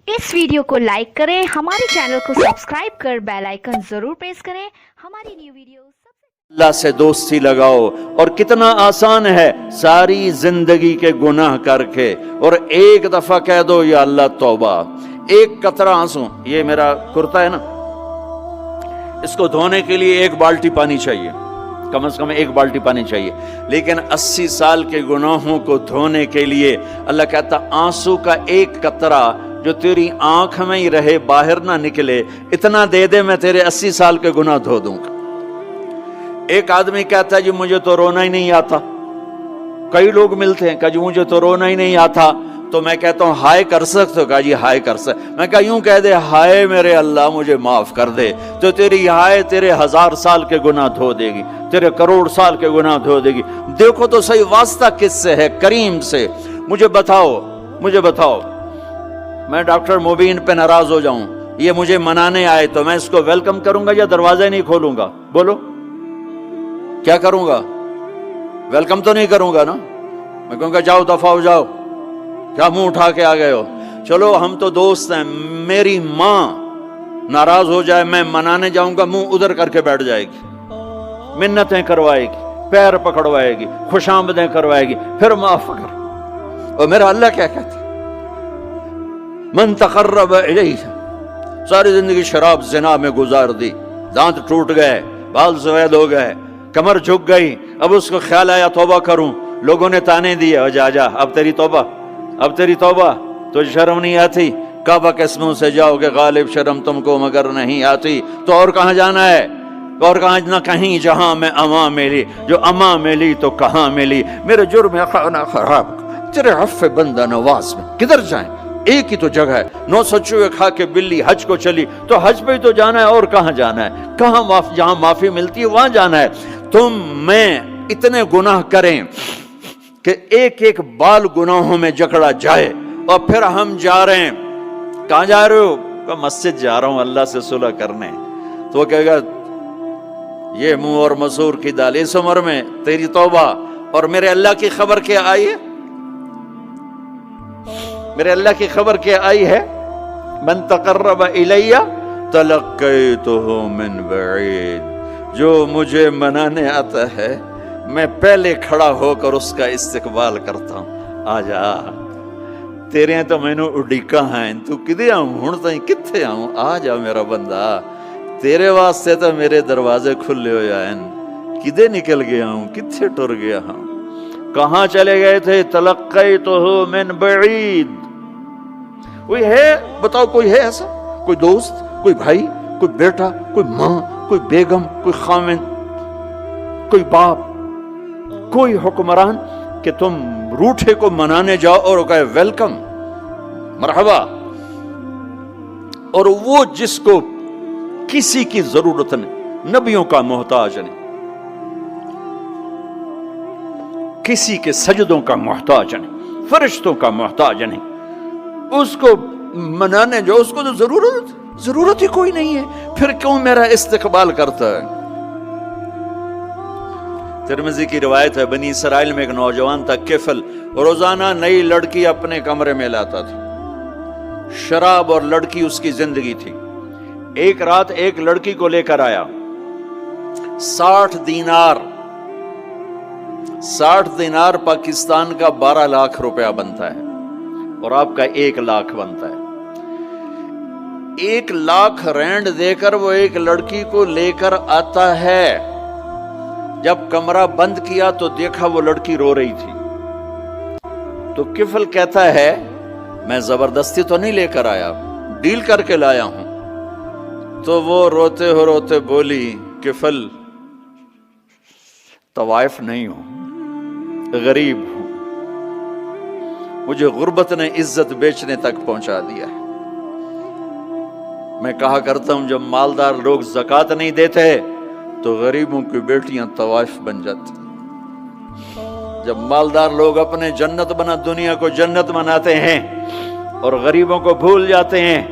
इस वीडियो को लाइक करें, हमारे चैनल को सब्सक्राइब कर बेल आइकन जरूर प्रेस करें हमारी न्यू वीडियो। अल्लाह से दोस्ती लगाओ। और कितना आसान है, सारी जिंदगी के गुनाह करके और एक दफा कह दो या अल्लाह तौबा। एक कतरा आंसू, ये मेरा कुर्ता है ना, इसको धोने के लिए एक बाल्टी पानी चाहिए, कम से कम एक बाल्टी पानी चाहिए। लेकिन 80 साल के गुनाहों को धोने के लिए अल्लाह कहता आंसू का एक कतरा जो तेरी आंख में ही रहे, बाहर ना निकले, इतना दे दे, मैं तेरे 80 साल के गुनाह धो दूंगा। एक आदमी कहता है जी मुझे तो रोना ही नहीं आता। कई लोग मिलते हैं, कहा जी मुझे तो रोना ही नहीं आता। तो मैं कहता हूं हाय कर सकते हो? कहा जी हाय कर सकते। मैं कहा यूं कह दे, हाय मेरे अल्लाह मुझे माफ कर दे, तो तेरी हाय तेरे 1000 साल के गुनाह धो देगी, तेरे करोड़ साल के गुनाह धो देगी। देखो तो सही वास्ता किससे है? करीम से। मुझे बताओ मैं डॉक्टर मुबीन पे नाराज हो जाऊं, ये मुझे मनाने आए, तो मैं इसको वेलकम करूंगा या दरवाजा ही नहीं खोलूंगा? बोलो क्या करूंगा? वेलकम तो नहीं करूंगा ना। मैं कहूंगा जाओ दफा हो जाओ, क्या मुंह उठा के आ गए हो? चलो हम तो दोस्त हैं। मेरी माँ नाराज हो जाए, मैं मनाने जाऊंगा, मुंह उधर करके बैठ जाएगी, मिन्नतें करवाएगी, पैर पकड़वाएगी, खुशामदें करवाएगी, फिर माफ कर। और मेरा अल्लाह क्या कहता? मन तक़र्रब इलैहि, सारी जिंदगी शराब जिना में गुजार दी, दांत टूट गए, बाल सफेद हो गए, कमर झुक गई, अब उसको ख्याल आया तौबा करूं, लोगों ने ताने दिए, जा अब तेरी तौबा, तो शर्म नहीं आती? काबा के मुंह से जाओगे गालिब, शर्म तुमको मगर नहीं आती। तो और कहां जाना है? और कहां ना कहीं जहां मैं अमा मिली, जो अमा मिली तो कहां मिली। मेरे जुर्म खाना खराब, तेरे हफ्फे बंदा नवाज में किधर जाएं? एक ही तो जगह है, 900 चूहे खा के बिल्ली हज को चली, तो हज पे ही तो जाना है, और कहां जाना है? कहां जहां माफी मिलती है वहां जाना है। तुम मैं इतने गुनाह करें कि एक एक बाल गुनाहों में जकड़ा जाए, और फिर हम जा रहे हैं। कहां जा रहे हो? तो मस्जिद जा रहा हूं अल्लाह से सुलह करने। तो वो कहेगा ये मुंह और मसूर की दाल, इस उम्र में तेरी तौबा। और मेरे अल्लाह की खबर क्या आई है? मेरे अल्लाह की खबर क्या आई है? मन तक़र्रब इलैया तलक़्क़ैतुहु मिन बईद, जो मुझे मनाने आता है मैं पहले खड़ा होकर उसका इस्तकबाल करता हूं। आजा तेरे तो मैनू उड़ीका हैं, तू किदे आऊं हुण ताईं, कित्थे आऊं? आ जा मेरा बंदा, तेरे वास्ते तो मेरे दरवाजे खुले होए हैं, किदे निकल गया हूं, कित्थे टुर गया हूं, कहां चले गए थे? तलक़्क़ैतुहु मिन बईद। कोई है? बताओ कोई है ऐसा? कोई दोस्त, कोई भाई, कोई बेटा, कोई माँ, कोई बेगम, कोई खामिन, कोई बाप, कोई हुक्मरान कि तुम रूठे को मनाने जाओ और कहे वेलकम, मरहबा। और वो जिसको किसी की जरूरत नहीं, नबियों का मोहताज नहीं, किसी के सजदों का मोहताज नहीं, फरिश्तों का मोहताज नहीं, उसको मनाने जाओ, उसको तो जरूरत ही कोई नहीं है, फिर क्यों मेरा इस्तकबाल करता है? तिरमिज़ी की रिवायत है, बनी इसराइल में एक नौजवान था किफल, रोजाना नई लड़की अपने कमरे में लाता था, शराब और लड़की उसकी जिंदगी थी। एक रात एक लड़की को लेकर आया, 60 दिनार पाकिस्तान का 12 लाख रुपया बनता है, और आपका 1 लाख बनता है। 1 लाख रैंड देकर वो एक लड़की को लेकर आता है। जब कमरा बंद किया तो देखा वो लड़की रो रही थी। तो किफल कहता है मैं जबरदस्ती तो नहीं लेकर आया, डील करके लाया हूं। तो वो रोते बोली, किफल तवाइफ नहीं हूं, गरीब हूं, मुझे गुर्बत ने इज्जत बेचने तक पहुंचा दिया है। मैं कहा करता हूं जब मालदार लोग ज़कात नहीं देते तो गरीबों की बेटियां तवाइफ बन जाती। जब मालदार लोग अपने जन्नत बना दुनिया को जन्नत बनाते हैं और गरीबों को भूल जाते हैं,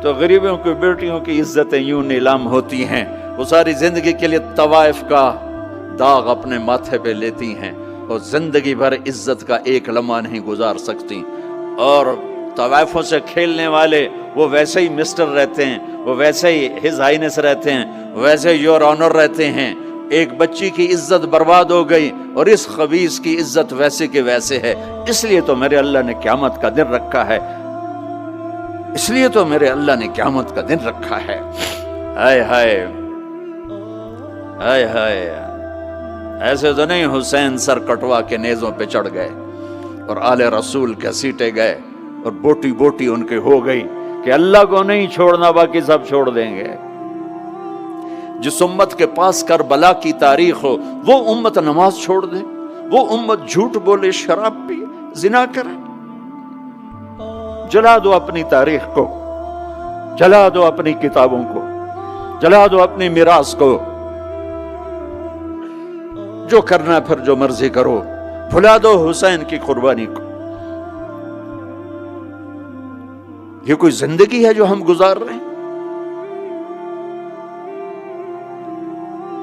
तो गरीबों की बेटियों की इज्जतें यूं नीलाम होती हैं। वो सारी जिंदगी के लिए तवाइफ का दाग अपने माथे पे लेती हैं और जिंदगी भर इज्जत का एक लम्हा नहीं गुजार सकती। और तवाइफों से खेलने वाले वो वैसे ही मिस्टर रहते हैं, वो वैसे ही हिज हाइनेस रहते हैं, वैसे योर ऑनर रहते हैं। एक बच्ची की इज्जत बर्बाद हो गई और इस खबीस की इज्जत वैसे के वैसे है। इसलिए तो मेरे अल्लाह ने क़यामत का दिन रखा है, इसलिए तो मेरे अल्लाह ने क़यामत का दिन रखा है। हाय हाय हाय हाय, ऐसे तो नहीं हुसैन सर कटवा के नेज़ों पे चढ़ गए और आले रसूल के सीटे गए और बोटी बोटी उनके हो गई कि अल्लाह को नहीं छोड़ना, बाकी सब छोड़ देंगे। जिस उम्मत के पास करबला की तारीख हो वो उम्मत नमाज छोड़ दे, वो उम्मत झूठ बोले, शराब पिए, जिना करे। जला दो अपनी तारीख को, जला दो अपनी किताबों को, जला दो अपनी मिरास को। जो करना फिर जो मर्जी करो, भुला दो हुसैन की कुर्बानी को। ये कोई जिंदगी है जो हम गुजार रहे हैं?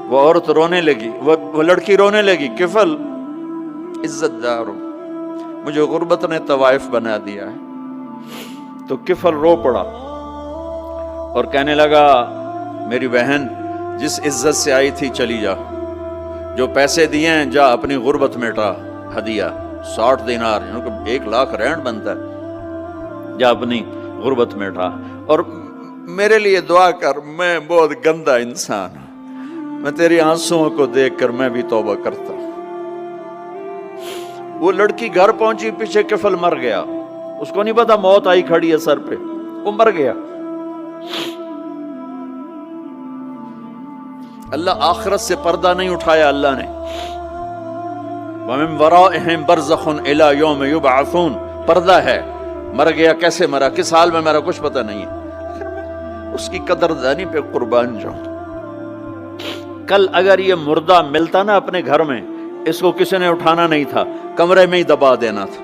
वो औरत रोने लगी, वो लड़की रोने लगी, किफल इज्जतदार हो, मुझे गुर्बत ने तवाइफ बना दिया है। तो किफल रो पड़ा और कहने लगा, मेरी बहन जिस इज्जत से आई थी चली जा, जो पैसे दिए हैं जा अपनी गुर्बत मिटा, हदिया 60 दिनार, 1 लाख रैंड बनता है, जा अपनी गुर्बत मिटा और मेरे लिए दुआ कर, मैं बहुत गंदा इंसान हूं, मैं तेरी आंसुओं को देखकर मैं भी तौबा करता हूं। वो लड़की घर पहुंची, पीछे किफल मर गया, उसको नहीं पता मौत आई खड़ी है सर पे, वो मर गया। अल्लाह आखिरत से पर्दा नहीं उठाया अल्लाह ने। वमिन वराइहिम बरज़खुन इला यौम युबअसून, पर्दा है, मर गया, कैसे मरा, किस हाल में मरा, कुछ पता नहीं है। उसकी कदरदानी पे कुर्बान जाऊं। कल अगर ये मुर्दा मिलता ना अपने घर में, इसको किसी ने उठाना नहीं था, कमरे में ही दबा देना था,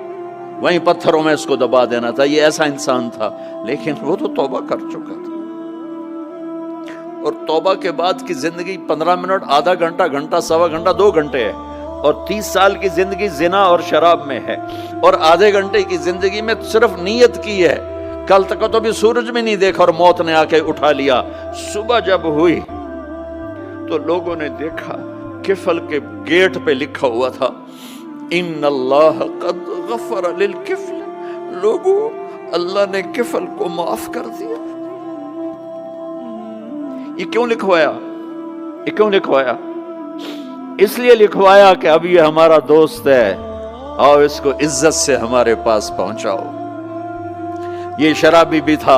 वहीं पत्थरों में इसको दबा देना था। ये ऐसा इंसान था, लेकिन वो तो तौबा कर चुका था। और तौबा के बाद की जिंदगी 15 मिनट, आधा घंटा, घंटा, सवा घंटा, 2 घंटे है, और 30 साल की जिंदगी जिना और शराब में है, और आधे घंटे की जिंदगी में सिर्फ नीयत की है। कल तक तो भी सूरज में नहीं देखा और मौत ने आके उठा लिया। सुबह जब हुई तो लोगों ने देखा किफल के गेट पे लिखा हुआ था, इन्नल्लाह क़द गफ़र लिल किफ़ल। लोगों, अल्लाह ने किफल को माफ कर दिया। ये क्यों लिखवाया? ये क्यों लिखवाया? इसलिए लिखवाया कि अब ये हमारा दोस्त है और इसको इज्जत से हमारे पास पहुंचाओ। ये शराबी भी था,